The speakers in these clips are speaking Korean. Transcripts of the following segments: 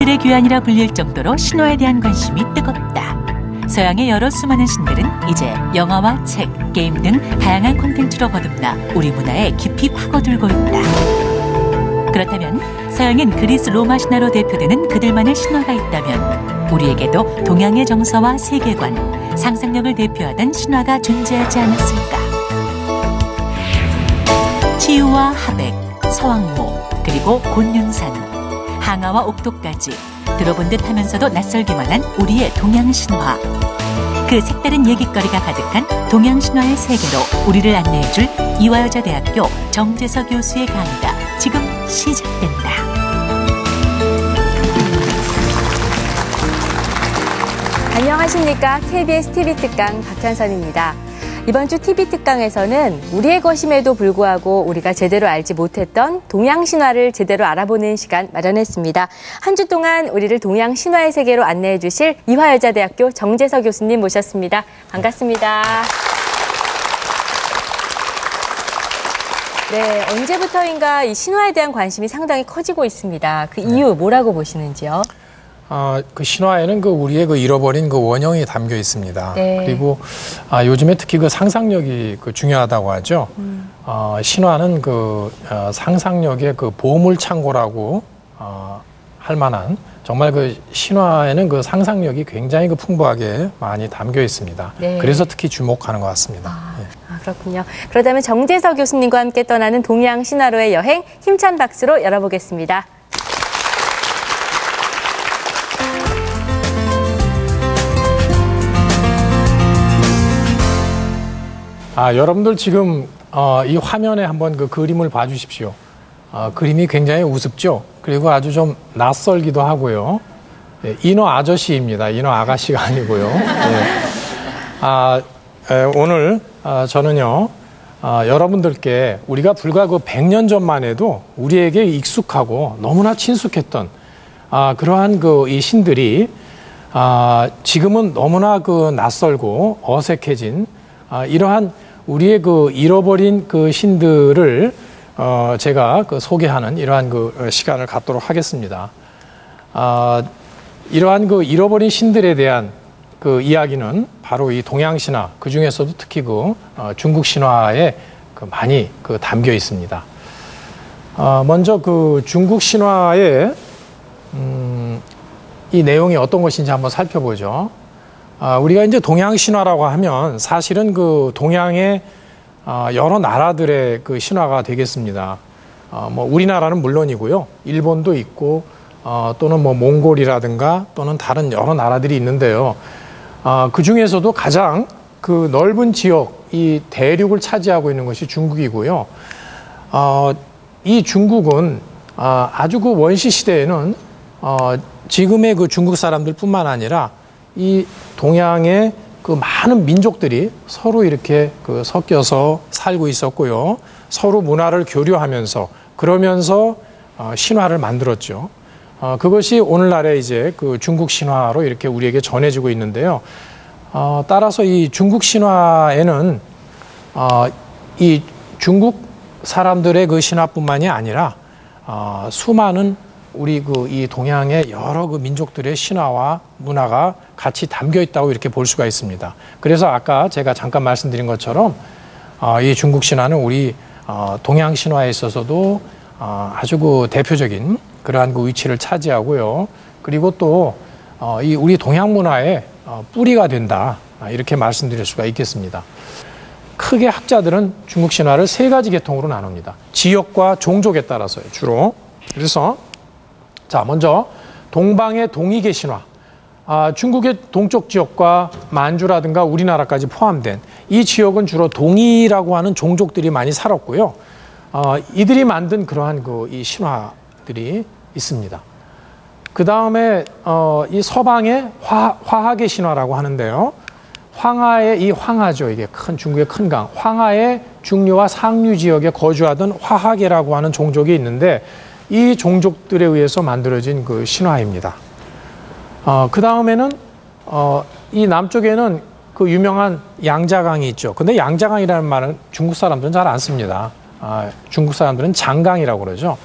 의 귀환이라 불릴 정도로 신화에 대한 관심이 뜨겁다. 서양의 여러 수많은 신들은 이제 영화와 책, 게임 등 다양한 콘텐츠로 거듭나 우리 문화에 깊이 파고들고 있다. 그렇다면 서양인 그리스 로마 신화로 대표되는 그들만의 신화가 있다면 우리에게도 동양의 정서와 세계관, 상상력을 대표하던 신화가 존재하지 않았을까? 치유와 하백, 서왕모, 그리고 곤륜산, 항아와 옥도까지 들어본 듯 하면서도 낯설기만 한 우리의 동양 신화. 그 색다른 얘기거리가 가득한 동양 신화의 세계로 우리를 안내해줄 이화여자대학교 정재서 교수의 강의가 지금 시작된다. 안녕하십니까. KBS TV특강 박현선입니다. 이번 주 TV특강에서는 우리의 것임에도 불구하고 우리가 제대로 알지 못했던 동양신화를 제대로 알아보는 시간 마련했습니다. 한 주 동안 우리를 동양신화의 세계로 안내해 주실 이화여자대학교 정재서 교수님 모셨습니다. 반갑습니다. 네, 언제부터인가 이 신화에 대한 관심이 상당히 커지고 있습니다. 그 이유 뭐라고 보시는지요? 그 신화에는 우리의 잃어버린 원형이 담겨 있습니다. 네. 그리고 요즘에 특히 상상력이 중요하다고 하죠. 신화는 상상력의 보물 창고라고 할 만한, 정말 신화에는 상상력이 굉장히 풍부하게 많이 담겨 있습니다. 네. 그래서 특히 주목하는 것 같습니다. 그렇군요. 그렇다면 정재서 교수님과 함께 떠나는 동양 신화로의 여행 힘찬 박수로 열어보겠습니다. 여러분들 지금 이 화면에 한번 그림을 봐주십시오. 그림이 굉장히 우습죠? 그리고 아주 좀 낯설기도 하고요. 네, 인어 아저씨입니다. 인어 아가씨가 아니고요. 네. 오늘 저는요, 여러분들께 우리가 불과 100년 전만 해도 우리에게 익숙하고 너무나 친숙했던 그러한 이 신들이 지금은 너무나 낯설고 어색해진 이러한 우리의 잃어버린 신들을 제가 소개하는 이러한 시간을 갖도록 하겠습니다. 이러한 잃어버린 신들에 대한 이야기는 바로 이 동양 신화, 그 중에서도 특히 중국 신화에 많이 담겨 있습니다. 먼저 중국 신화의 이 내용이 어떤 것인지 한번 살펴보죠. 우리가 이제 동양 신화라고 하면 사실은 동양의 여러 나라들의 신화가 되겠습니다. 우리나라는 물론이고요. 일본도 있고, 또는 몽골이라든가 또는 다른 여러 나라들이 있는데요. 그 중에서도 가장 넓은 지역, 이 대륙을 차지하고 있는 것이 중국이고요. 이 중국은 아주 원시 시대에는 지금의 중국 사람들뿐만 아니라 이 동양의 많은 민족들이 서로 이렇게 섞여서 살고 있었고요. 서로 문화를 교류하면서 그러면서 신화를 만들었죠. 그것이 오늘날의 이제 중국 신화로 이렇게 우리에게 전해지고 있는데요. 따라서 이 중국 신화에는 이 중국 사람들의 신화뿐만이 아니라 수많은 우리 이 동양의 여러 민족들의 신화와 문화가 같이 담겨 있다고 이렇게 볼 수가 있습니다. 그래서 아까 제가 잠깐 말씀드린 것처럼 이 중국 신화는 우리 동양 신화에 있어서도 아주 대표적인 그러한 위치를 차지하고요. 그리고 또 이 우리 동양 문화의 뿌리가 된다, 이렇게 말씀드릴 수가 있겠습니다. 크게 학자들은 중국 신화를 3가지 계통으로 나눕니다. 지역과 종족에 따라서요, 주로. 그래서 자, 먼저 동방의 동이계 신화. 중국의 동쪽 지역과 만주라든가 우리나라까지 포함된 이 지역은 주로 동이라고 하는 종족들이 많이 살았고요. 이들이 만든 그러한 이 신화들이 있습니다. 그 다음에 이 서방의 화하계 신화라고 하는데요. 황하의 이 황하죠. 이게 중국의 큰 강. 황하의 중류와 상류 지역에 거주하던 화하계라고 하는 종족이 있는데 이 종족들에 의해서 만들어진 신화입니다. 그 다음에는 이 남쪽에는 유명한 양자강이 있죠. 근데 양자강이라는 말은 중국 사람들은 잘 안 씁니다. 중국 사람들은 장강이라고 그러죠.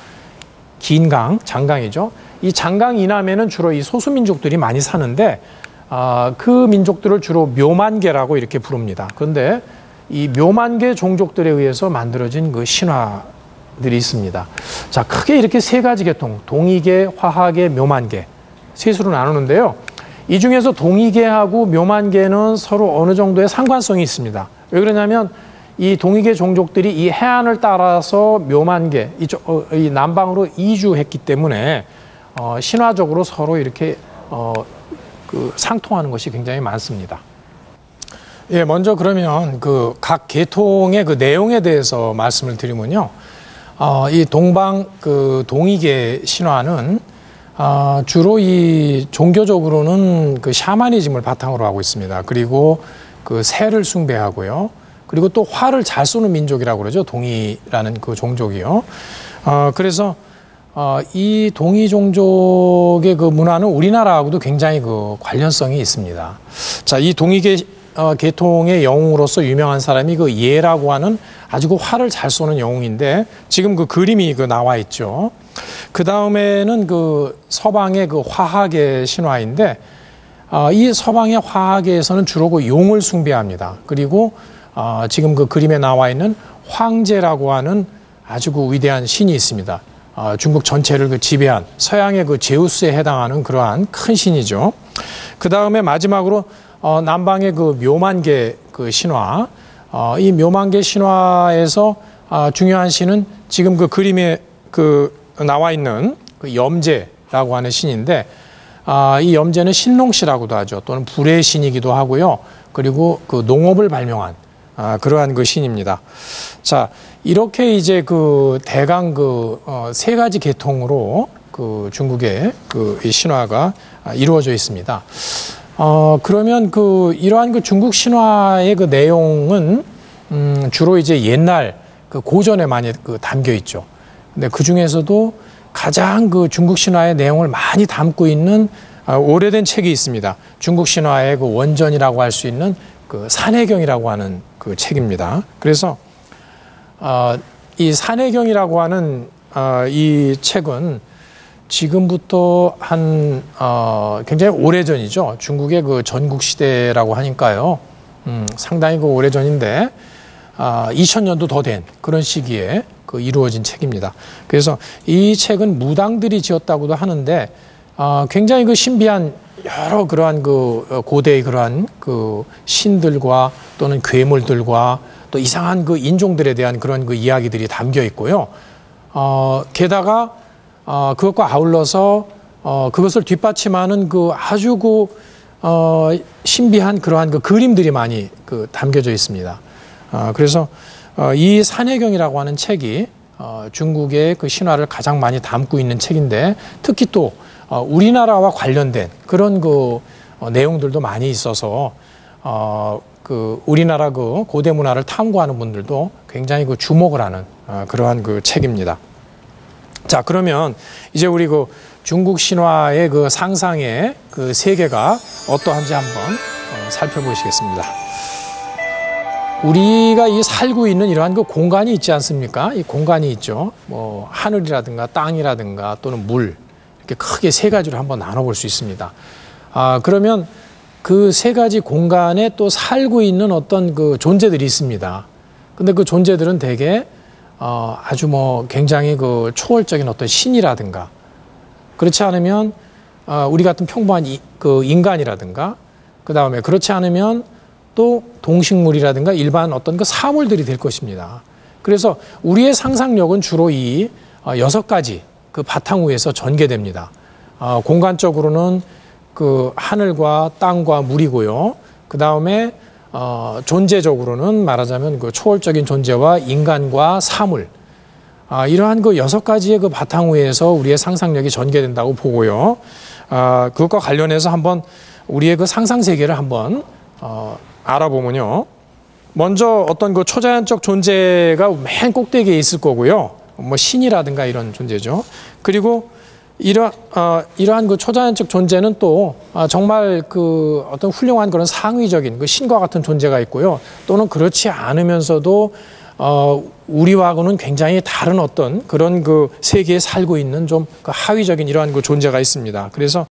긴 강, 장강이죠. 이 장강 이남에는 주로 이 소수민족들이 많이 사는데 그 민족들을 주로 묘만계라고 이렇게 부릅니다. 그런데 이 묘만계 종족들에 의해서 만들어진 그 신화들이 있습니다. 자, 크게 이렇게 세 가지 계통, 동이계, 화하계, 묘만계 셋으로 나누는데요. 이 중에서 동이계하고 묘만계는 서로 어느 정도의 상관성이 있습니다. 왜 그러냐면 이 동이계 종족들이 이 해안을 따라서 묘만계, 이 남방으로 이주했기 때문에 신화적으로 서로 이렇게 상통하는 것이 굉장히 많습니다. 예, 먼저 그러면 그 각 계통의 그 내용에 대해서 말씀을 드리면요. 이 동이계 신화는 주로 이 종교적으로는 그 샤머니즘을 바탕으로 하고 있습니다. 그리고 그 새를 숭배하고요. 그리고 또 활을 잘 쏘는 민족이라고 그러죠. 동이라는 그 종족이요. 그래서 이 동이 종족의 그 문화는 우리나라하고도 굉장히 그 관련성이 있습니다. 자, 이 동이계 계통의 영웅으로서 유명한 사람이 그 예라고 하는 아주 그 활을 잘 쏘는 영웅인데 지금 그 그림이 그 나와 있죠. 그 다음에는 그 서방의 그 화하계 신화인데 이 서방의 화하계에서는 주로 그 용을 숭배합니다. 그리고 지금 그 그림에 나와 있는 황제라고 하는 아주 그 위대한 신이 있습니다. 중국 전체를 그 지배한 서양의 그 제우스에 해당하는 그러한 큰 신이죠. 그 다음에 마지막으로 남방의 그 묘만계 그 신화, 이 묘만계 신화에서 중요한 신은 지금 그 그림에 그 나와 있는 그 염제라고 하는 신인데 이 염제는 신농씨라고도 하죠. 또는 불의 신이기도 하고요. 그리고 그 농업을 발명한 그러한 그 신입니다. 자, 이렇게 이제 그 대강 그 세 가지 계통으로 그 중국의 그 신화가 이루어져 있습니다. 그러면 그 이러한 그 중국 신화의 그 내용은 주로 이제 옛날 그 고전에 많이 그 담겨 있죠. 근데 그 중에서도 가장 그 중국 신화의 내용을 많이 담고 있는 오래된 책이 있습니다. 중국 신화의 그 원전이라고 할 수 있는 그 산해경이라고 하는 그 책입니다. 그래서 이 산해경이라고 하는 이 책은 지금부터 한 굉장히 오래전이죠. 중국의 그 전국 시대라고 하니까요. 상당히 그 오래전인데 2000년도 더 된 그런 시기에 그 이루어진 책입니다. 그래서 이 책은 무당들이 지었다고도 하는데 굉장히 그 신비한 여러 그러한 그 고대의 그러한 그 신들과 또는 괴물들과 또 이상한 그 인종들에 대한 그런 그 이야기들이 담겨 있고요. 게다가 그것과 아울러서 그것을 뒷받침하는 그 아주 그 신비한 그러한 그 그림들이 많이 그 담겨져 있습니다. 그래서 이 산해경이라고 하는 책이 중국의 그 신화를 가장 많이 담고 있는 책인데 특히 또 우리나라와 관련된 그런 그 내용들도 많이 있어서 그 우리나라 그 고대 문화를 탐구하는 분들도 굉장히 그 주목을 하는 그러한 그 책입니다. 자, 그러면 이제 우리 그 중국 신화의 그 상상의 그 세계가 어떠한지 한번 살펴보시겠습니다. 우리가 이 살고 있는 이러한 그 공간이 있지 않습니까? 이 공간이 있죠. 뭐 하늘이라든가 땅이라든가 또는 물 이렇게 크게 세 가지로 한번 나눠볼 수 있습니다. 그러면 그 세 가지 공간에 또 살고 있는 어떤 그 존재들이 있습니다. 근데 그 존재들은 대개 아주 뭐 굉장히 그 초월적인 어떤 신이라든가 그렇지 않으면 우리 같은 평범한 그 인간이라든가 그 다음에 그렇지 않으면 또 동식물이라든가 일반 어떤 그 사물들이 될 것입니다. 그래서 우리의 상상력은 주로 이 6가지 그 바탕 위에서 전개됩니다. 공간적으로는 그 하늘과 땅과 물이고요. 그 다음에 존재적으로는 말하자면 그 초월적인 존재와 인간과 사물. 이러한 그 6가지의 그 바탕 위에서 우리의 상상력이 전개된다고 보고요. 그것과 관련해서 한번 우리의 그 상상 세계를 한번 알아보면요. 먼저 어떤 그 초자연적 존재가 맨 꼭대기에 있을 거고요. 뭐 신이라든가 이런 존재죠. 그리고 이러한 그 초자연적 존재는 또 정말 그 어떤 훌륭한 그런 상위적인 그 신과 같은 존재가 있고요. 또는 그렇지 않으면서도 우리와는 굉장히 다른 어떤 그런 그 세계에 살고 있는 좀 그 하위적인 이러한 그 존재가 있습니다. 그래서